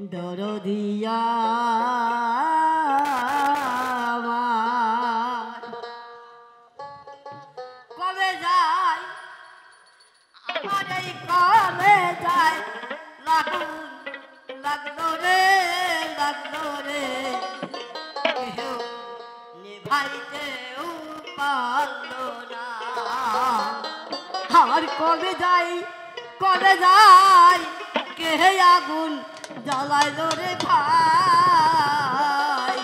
দরদিয়া কবে যায় আমার এই কবে যায় লাগলো রে কেউ নিভাইতেও পারলো না আমার কবে যায় কে আগুন জ্বালাইলো রে ভাই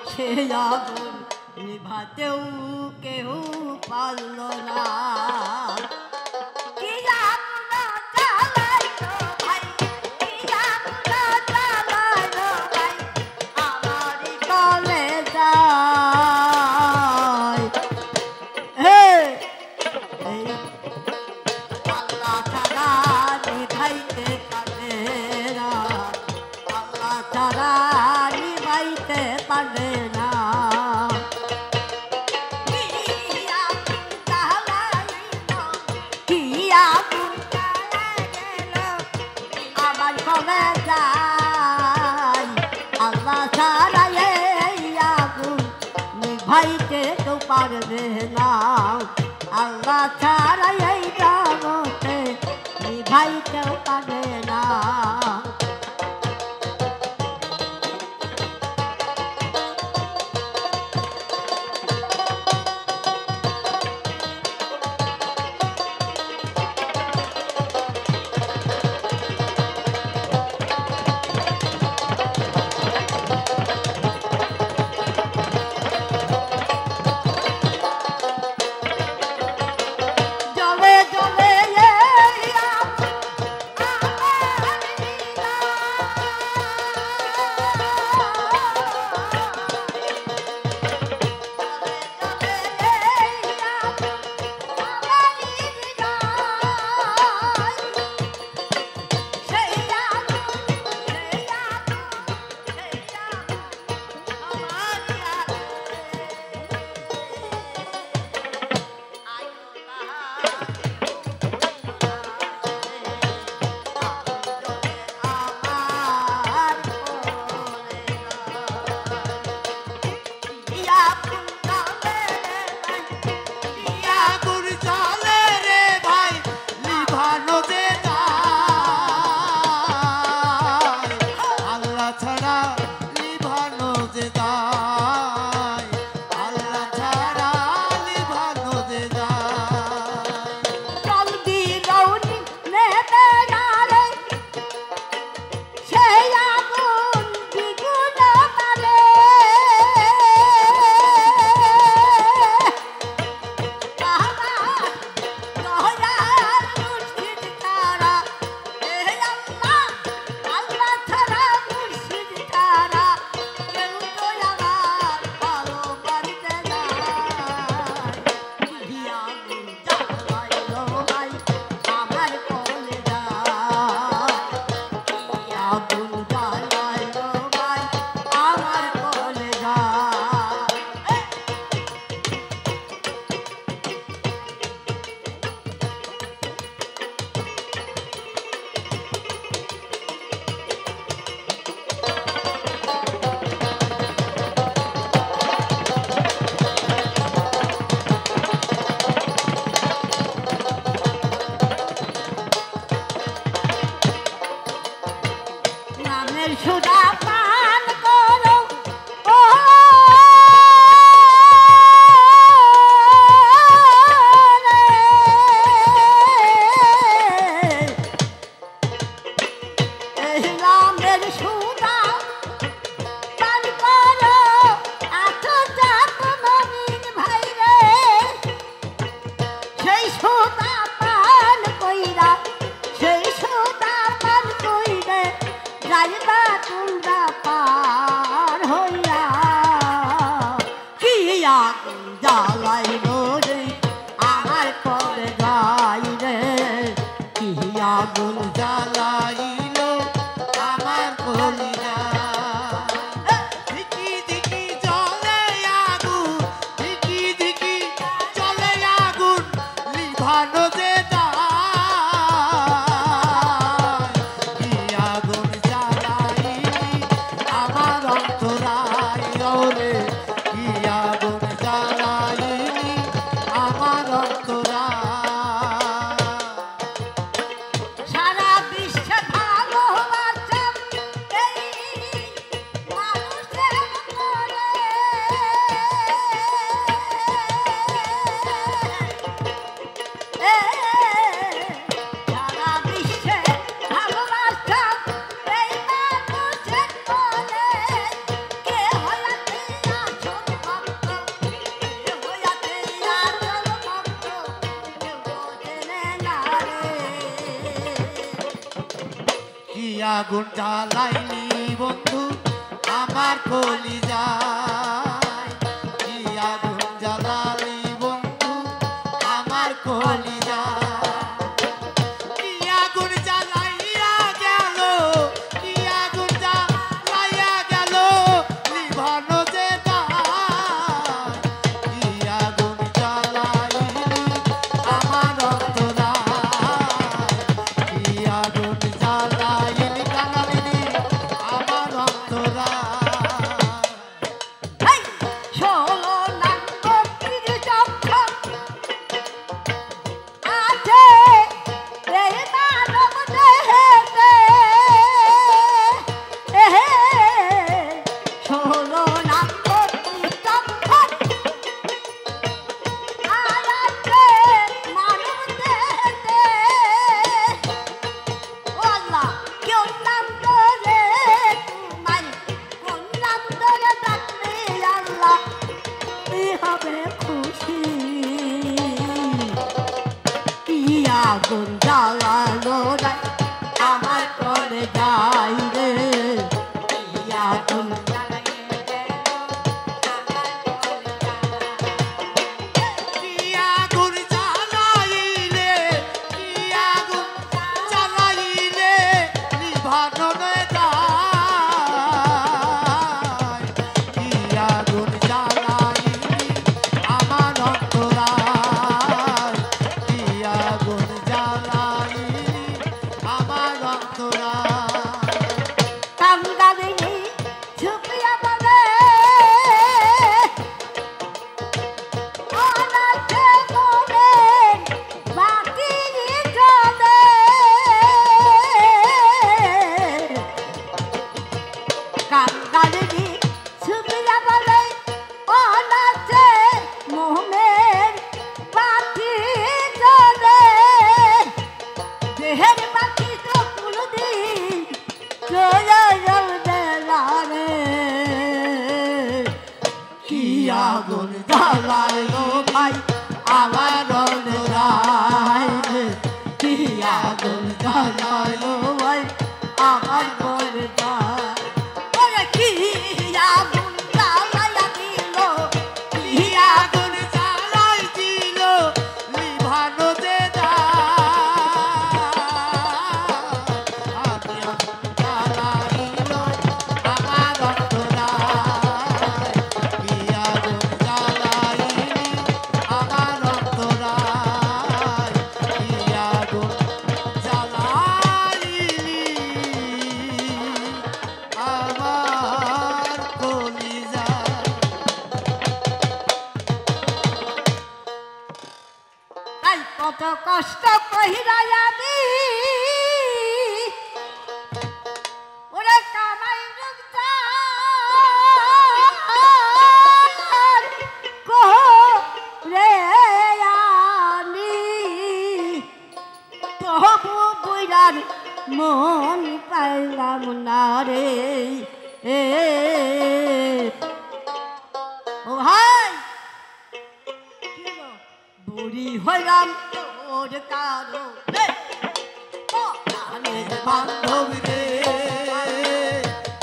সে আগুন নিভাতেও কেউ পারলো না ভাইতে তো পারবে না আল্লাহ ছাড়া এই জগতে ভাইতেও পারবে না আগুন জ্বালাইল আমার কলিজা ধিকি ধিকি জ্বলে আগুন ধিকি ধিকি জ্বলে আগুন লিভানো যে যায় আগুন জ্বালাইল কি আগুন জ্বালাইলি বন্ধু আমার কলিজায় কি আগুন জ্বালালি বন্ধু আমার কলিজায় কি আগুন জ্বালাইয়া গেল কি আগুন জ্বালাইয়া গেল নিভানো যে দায় কি আগুন জ্বালাইলি আমার অন্তরায় কি আগুন জ্বালাইলি কাঙালিনি আমার অন্তরায় আগুন জ্বালালো নাই আমার করে যাই রে আগুন কি আগুন জ্বালাইলে কি আগুন জ্বালাইলে নিভানো যায় কি আগুন জ্বালাইলি আমার অন্তরায় কি আগুন জ্বালাইলি আমার অন্তরায় কামদাদিনী ঝুঁকিয়া বলে অনাথে মনে বাকি চলে কামদাদিনী ঝুঁকিয়া বলে অনাথে মোহনের বাকি চলে দেহের বাকি তো কোনদিন চলে যাবে না রে কি আগুন জ্বালাইলো ভাই আমার অন্তরায় কি আগুন জ্বালাইলো ভাই আমার অন্তরায় ওরে কি আগুন জ্বালাইয়া দিল কি আগুন জ্বালাই দিল নিভানো যে জ্বালাইলো আমার অন্তরায় কি আগুন জ্বালাইলি আমার অন্তরায় কি আগুন জ্বালাইলি আমার কলিজায় তাই কত কষ্ট কহিরা আমি ওরে কামাই রে আনি তবু বুইরার মন পাইলাম না রে ও ভাই বুড়ি হইলাম তোর কারো বান্ধব রে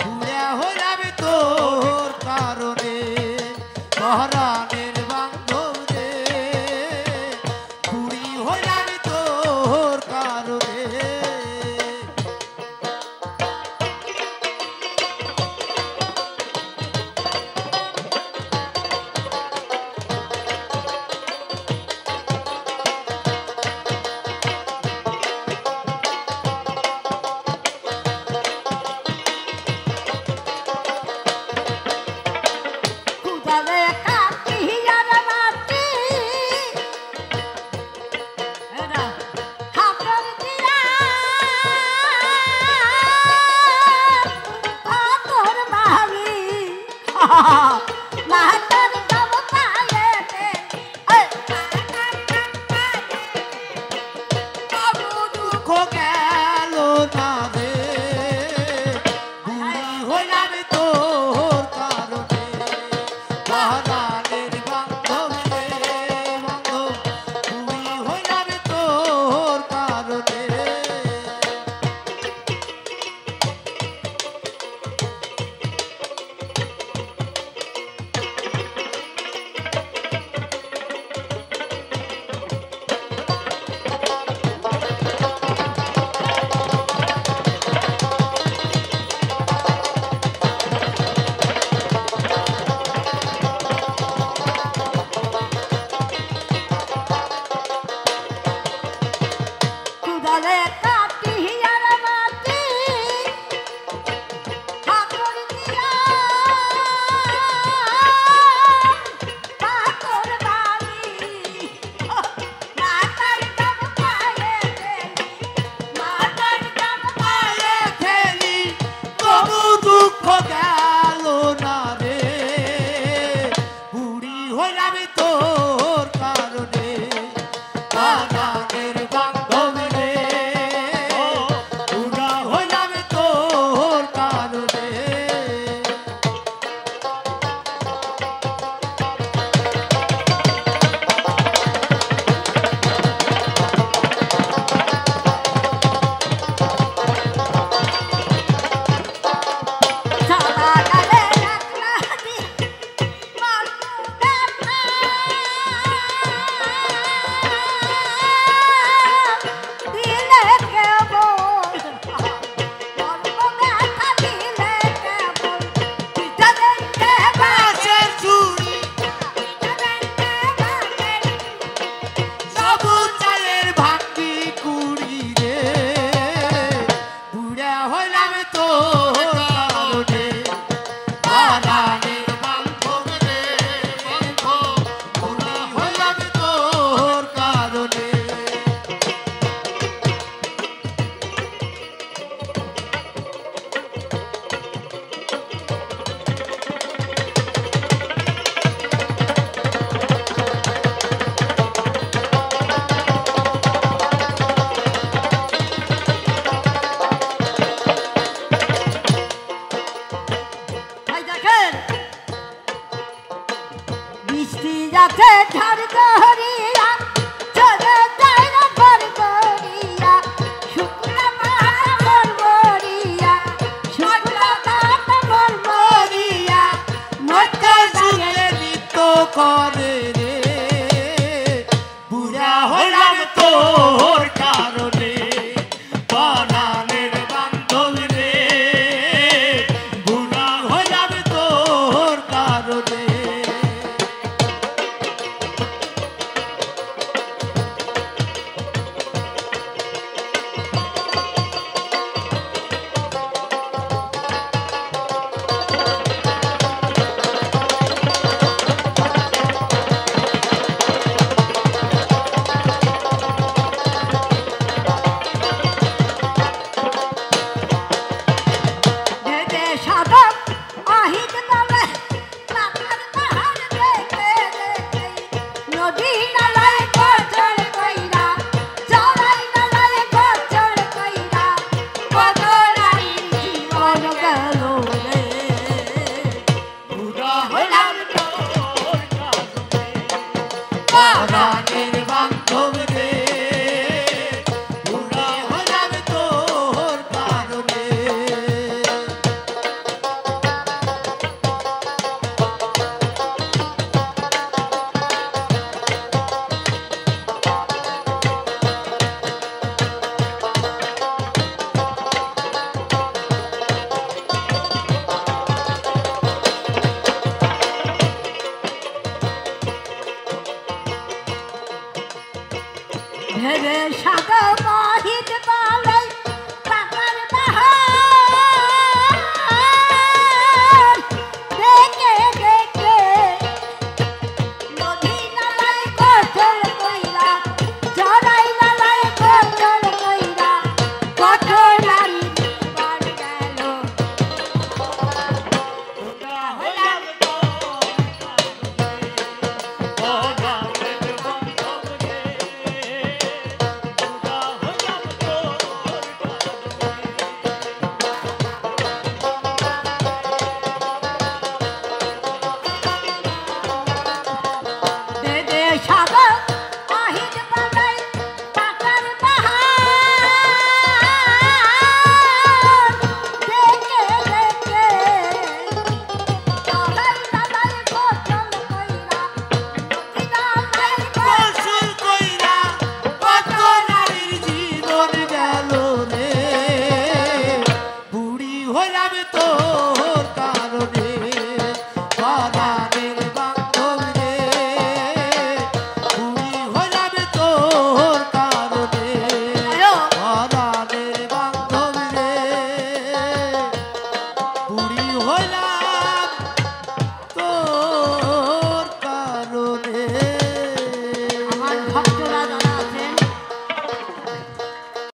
বুড়া হইলাম তোর কারণে পহরানের বান্ধব রে বুড়ি হইলাম তোর কারণে খুদালে কাটিয়ার মাটি এরা হাতর দিয়া পাথর মারি